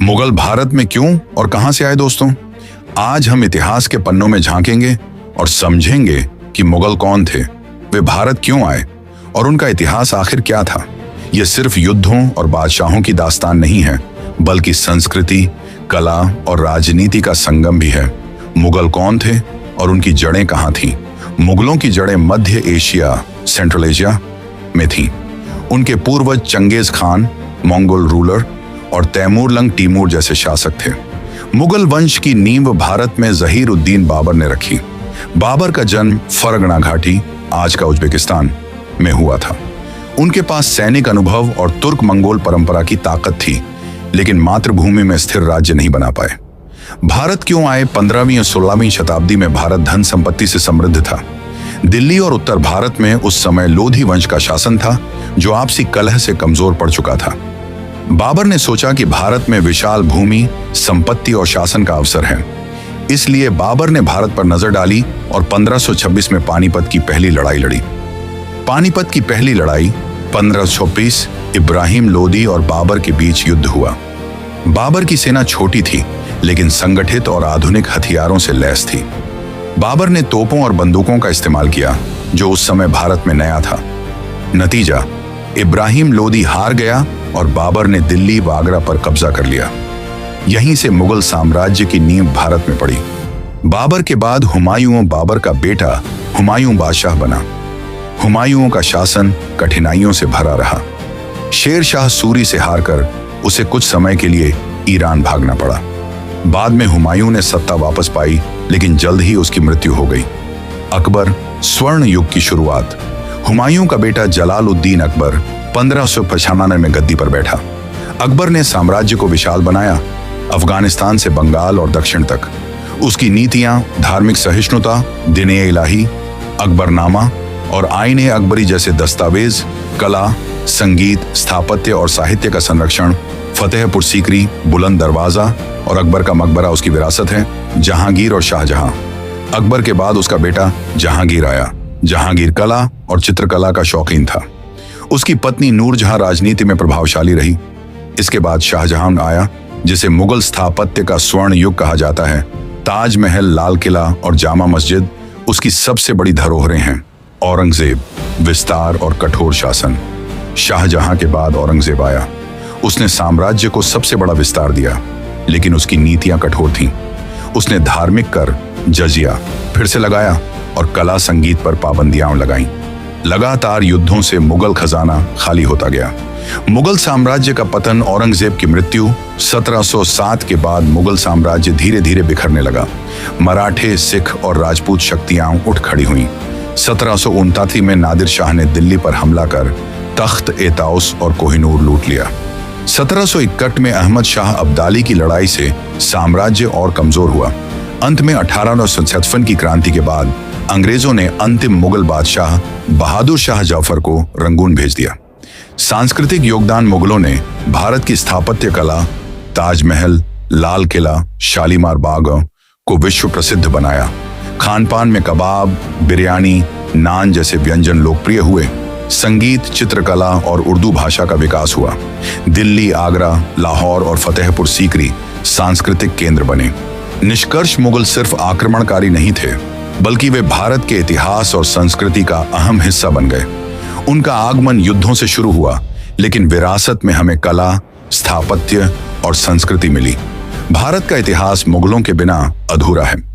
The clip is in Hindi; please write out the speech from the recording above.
मुगल भारत में क्यों और कहां से आए दोस्तों? आज हम इतिहास के पन्नों में झांकेंगे और समझेंगे कि मुगल कौन थे, वे भारत क्यों आए और उनका इतिहास आखिर क्या था। यह सिर्फ युद्धों और बादशाहों की दास्तान नहीं है, बल्कि संस्कृति, कला और राजनीति का संगम भी है। मुगल कौन थे और उनकी जड़ें कहां थीं? मुगलों की जड़ें मध्य एशिया, सेंट्रल एशिया में थीं। उनके पूर्वज चंगेज खान, मंगोल रूलर और तैमूर जैसे शासक थे। मुगल वंश की नींव भारत में ज़हीर-उद-दीन बाबर ने रखी। बाबर का जन्म फरगना घाटी, आज का उज्बेकिस्तान में हुआ था। उनके पास सैनिक अनुभव और तुर्क मंगोल परंपरा की ताकत थी, लेकिन मातृभूमि में स्थिर राज्य नहीं बना पाए। भारत क्यों आए? 15वीं और 16वीं शताब्दी में भारत धन संपत्ति से समृद्ध था। दिल्ली और उत्तर भारत में उस समय लोधी वंश का शासन था, जो आपसी कलह से कमजोर पड़ चुका था। बाबर ने सोचा कि भारत में विशाल भूमि, संपत्ति और शासन का अवसर है। इसलिए बाबर ने भारत पर नजर डाली और 1526 में पानीपत की पहली लड़ाई लड़ी। पानीपत की पहली लड़ाई 1526 इब्राहिम लोदी और बाबर के बीच युद्ध हुआ। बाबर की सेना छोटी थी, लेकिन संगठित और आधुनिक हथियारों से लैस थी। बाबर ने तोपों और बंदूकों का इस्तेमाल किया, जो उस समय भारत में नया था। नतीजा, इब्राहिम लोदी हार गया और बाबर ने दिल्ली व आगरा पर कब्जा कर लिया। यहीं से मुगल साम्राज्य की नींव भारत में पड़ी। बाबर के बाद हुमायूं, बाबर का बेटा हुमायूं बादशाह बना। हुमायूं का शासन कठिनाइयों से भरा रहा। शेर शाह सूरी से हारकर उसे कुछ समय के लिए ईरान भागना पड़ा। बाद में हुमायूं ने सत्ता वापस पाई, लेकिन जल्द ही उसकी मृत्यु हो गई। अकबर, स्वर्ण युग की शुरुआत। हुमायूं का बेटा जलालुद्दीन अकबर 1595 में गद्दी पर बैठा। अकबर ने साम्राज्य को विशाल बनाया, अफगानिस्तान से बंगाल और दक्षिण तक। उसकी नीतियां धार्मिक सहिष्णुता, दिन-ए-इलाही, अकबरनामा और आईने अकबरी जैसे दस्तावेज, कला, संगीत, स्थापत्य और साहित्य का संरक्षण, फतेहपुर सीकरी, बुलंद दरवाजा और अकबर का मकबरा उसकी विरासत है। जहांगीर और शाहजहां। अकबर के बाद उसका बेटा जहांगीर आया। जहांगीर कला और चित्रकला का शौकीन था। उसकी पत्नी नूरजहां राजनीति में प्रभावशाली रही। इसके बाद शाहजहां आया, जिसे मुगल स्थापत्य का स्वर्ण युग कहा जाता है। ताजमहल, लाल किला और जामा मस्जिद उसकी सबसे बड़ी धरोहरें हैं। औरंगजेब, विस्तार और कठोर शासन। शाहजहां के बाद औरंगजेब आया। उसने साम्राज्य को सबसे बड़ा विस्तार दिया, लेकिन उसकी नीतियां कठोर थीं। उसने धार्मिक कर, जजिया फिर से लगाया और कला संगीत पर पाबंदियां लगाईं। लगातार युद्धों से मुगल खजाना खाली होता गया। मुगल साम्राज्य का पतन, औरंगजेब की मृत्यु। 1707 के बाद मुगल साम्राज्य धीरे धीरे बिखरने लगा। मराठे, सिख और राजपूत शक्तियां उठ खड़ी हुईं। 1759 में नादिर शाह ने दिल्ली पर हमला कर तख्त-ए-ताउस और कोहिनूर लूट लिया। 1761 में अहमद शाह अब्दाली की लड़ाई से साम्राज्य और कमजोर हुआ। अंत में 1857 की क्रांति के बाद अंग्रेजों ने अंतिम मुगल बादशाह बहादुर शाह जफर को रंगून भेज दिया। सांस्कृतिक योगदान। मुगलों ने भारत की स्थापत्य कला, ताजमहल, लाल किला, शालीमार बाग को विश्व प्रसिद्ध बनाया। खान पान में कबाब, बिरयानी, नान जैसे व्यंजन लोकप्रिय हुए। संगीत, चित्रकला और उर्दू भाषा का विकास हुआ। दिल्ली, आगरा, लाहौर और फतेहपुर सीकरी सांस्कृतिक केंद्र बने। निष्कर्ष, मुगल सिर्फ आक्रमणकारी नहीं थे, बल्कि वे भारत के इतिहास और संस्कृति का अहम हिस्सा बन गए। उनका आगमन युद्धों से शुरू हुआ, लेकिन विरासत में हमें कला, स्थापत्य और संस्कृति मिली। भारत का इतिहास मुगलों के बिना अधूरा है।